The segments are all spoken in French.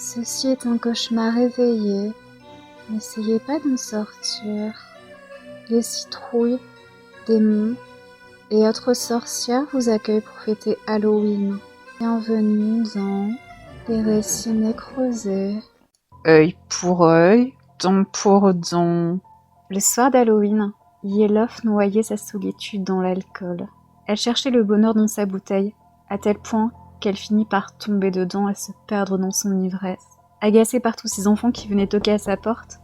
Ceci est un cauchemar réveillé. N'essayez pas d'en sortir. Les citrouilles, démons et autres sorcières vous accueillent pour fêter Halloween. Bienvenue dans les récits nécrosés. Œil pour œil, dent pour dent. Le soir d'Halloween, Yellof noyait sa solitude dans l'alcool. Elle cherchait le bonheur dans sa bouteille, à tel point qu'elle finit par tomber dedans et se perdre dans son ivresse. Agacée par tous ces enfants qui venaient toquer à sa porte,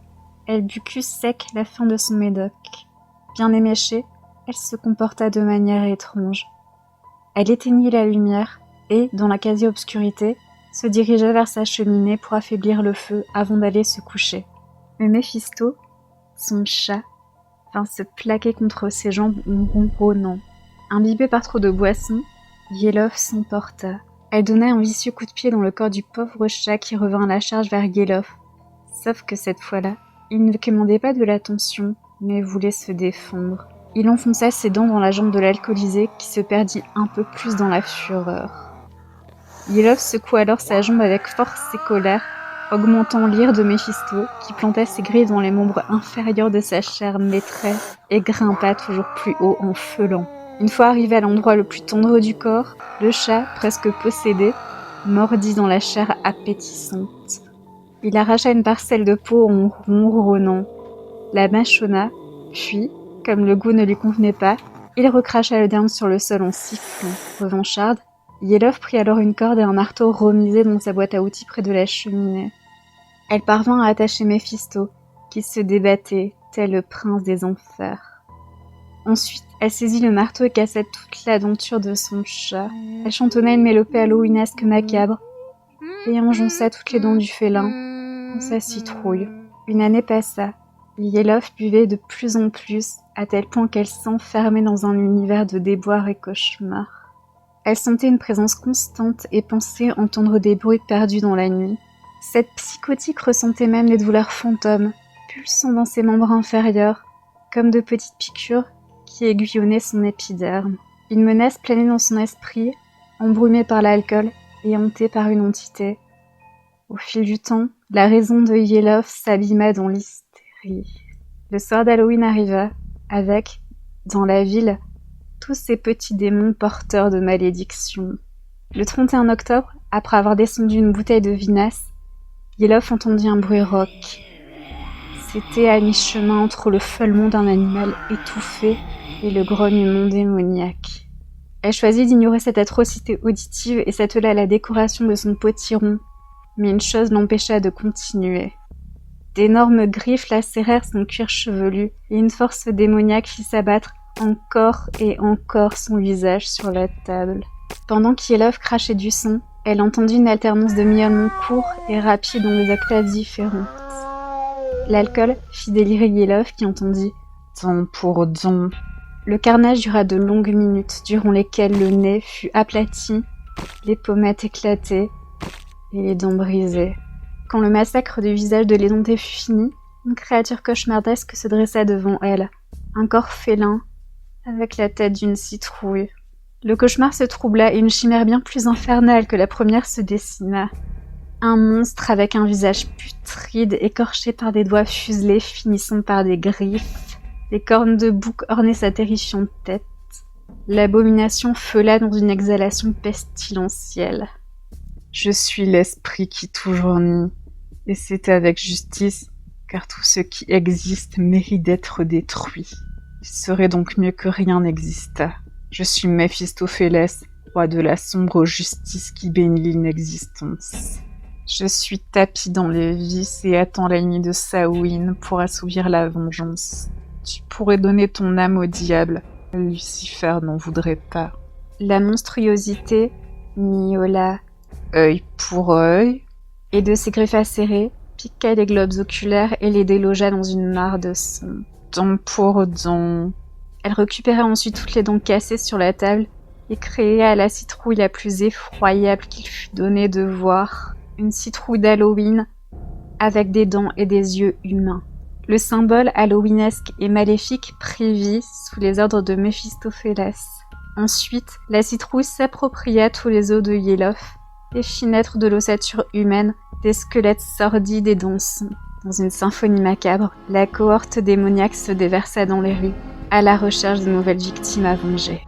elle but cul sec la fin de son médoc. Bien éméchée, elle se comporta de manière étrange. Elle éteignit la lumière et, dans la quasi-obscurité, se dirigea vers sa cheminée pour affaiblir le feu avant d'aller se coucher. Mais Méphisto, son chat, vint se plaquer contre ses jambes en ronronnant. Imbibée par trop de boissons, Yellof s'emporta. Elle donna un vicieux coup de pied dans le corps du pauvre chat qui revint à la charge vers Yellof. Sauf que cette fois-là, il ne commandait pas de l'attention, mais voulait se défendre. Il enfonça ses dents dans la jambe de l'alcoolisé qui se perdit un peu plus dans la fureur. Yellof secoua alors sa jambe avec force et colère, augmentant l'ire de Méphisto, qui planta ses griffes dans les membres inférieurs de sa chère maîtresse et grimpa toujours plus haut en feulant. Une fois arrivé à l'endroit le plus tendre du corps, le chat, presque possédé, mordit dans la chair appétissante. Il arracha une parcelle de peau en ronronnant, la mâchonna, puis, comme le goût ne lui convenait pas, il recracha le derme sur le sol en sifflant. Revancharde, Yellof prit alors une corde et un marteau remisés dans sa boîte à outils près de la cheminée. Elle parvint à attacher Méphisto, qui se débattait, tel le prince des enfers. Ensuite, elle saisit le marteau et cassa toute la denture de son chat. Elle chantonna une mélopée halloweenesque macabre et enjonça toutes les dents du félin dans sa citrouille. Une année passa. Yellof buvait de plus en plus, à tel point qu'elle s'enfermait dans un univers de déboires et cauchemars. Elle sentait une présence constante et pensait entendre des bruits perdus dans la nuit. Cette psychotique ressentait même des douleurs fantômes, pulsant dans ses membres inférieurs, comme de petites piqûres qui aiguillonnaient son épiderme. Une menace planait dans son esprit, embrumée par l'alcool et hantée par une entité. Au fil du temps, la raison de Yellof s'abîma dans l'hystérie. Le soir d'Halloween arriva, avec, dans la ville, tous ces petits démons porteurs de malédictions. Le 31 octobre, après avoir descendu une bouteille de vinasse, Yellof entendit un bruit rauque. C'était à mi-chemin entre le feulement d'un animal étouffé et le grognement démoniaque. Elle choisit d'ignorer cette atrocité auditive et s'attela à la décoration de son potiron, mais une chose l'empêcha de continuer. D'énormes griffes lacérèrent son cuir chevelu et une force démoniaque fit s'abattre encore et encore son visage sur la table. Pendant qu'Yellof crachait du sang, elle entendit une alternance de miaulements courts et rapides dans des octaves différentes. L'alcool fit délirer Yellof qui entendit « dent pour dent ». Le carnage dura de longues minutes, durant lesquelles le nez fut aplati, les pommettes éclatées et les dents brisées. Quand le massacre du visage de l'édenté fut fini, une créature cauchemardesque se dressa devant elle, un corps félin, avec la tête d'une citrouille. Le cauchemar se troubla et une chimère bien plus infernale que la première se dessina. Un monstre avec un visage putride, écorché par des doigts fuselés finissant par des griffes. Les cornes de bouc ornaient sa terrifiante tête. L'abomination feula dans une exhalation pestilentielle. « Je suis l'esprit qui toujours nie, et c'est avec justice, car tout ce qui existe mérite d'être détruit. Il serait donc mieux que rien n'existât. Je suis Méphistophélès, roi de la sombre justice qui bénit l'inexistence. Je suis tapi dans les vices et attends la nuit de Samhain pour assouvir la vengeance. Tu pourrais donner ton âme au diable, Lucifer n'en voudrait pas. » La monstruosité miaula œil pour œil, et de ses griffes acérées, piqua les globes oculaires et les délogea dans une mare de sang. Dent pour dent. Elle récupéra ensuite toutes les dents cassées sur la table et créa la citrouille la plus effroyable qu'il fût donné de voir. Une citrouille d'Halloween avec des dents et des yeux humains. Le symbole halloweenesque et maléfique prit vie sous les ordres de Méphistophélès. Ensuite, la citrouille s'appropria tous les os de Yellof et fit naître de l'ossature humaine Des squelettes sordides et dansants. Dans une symphonie macabre, la cohorte démoniaque se déversa dans les rues, à la recherche de nouvelles victimes à venger.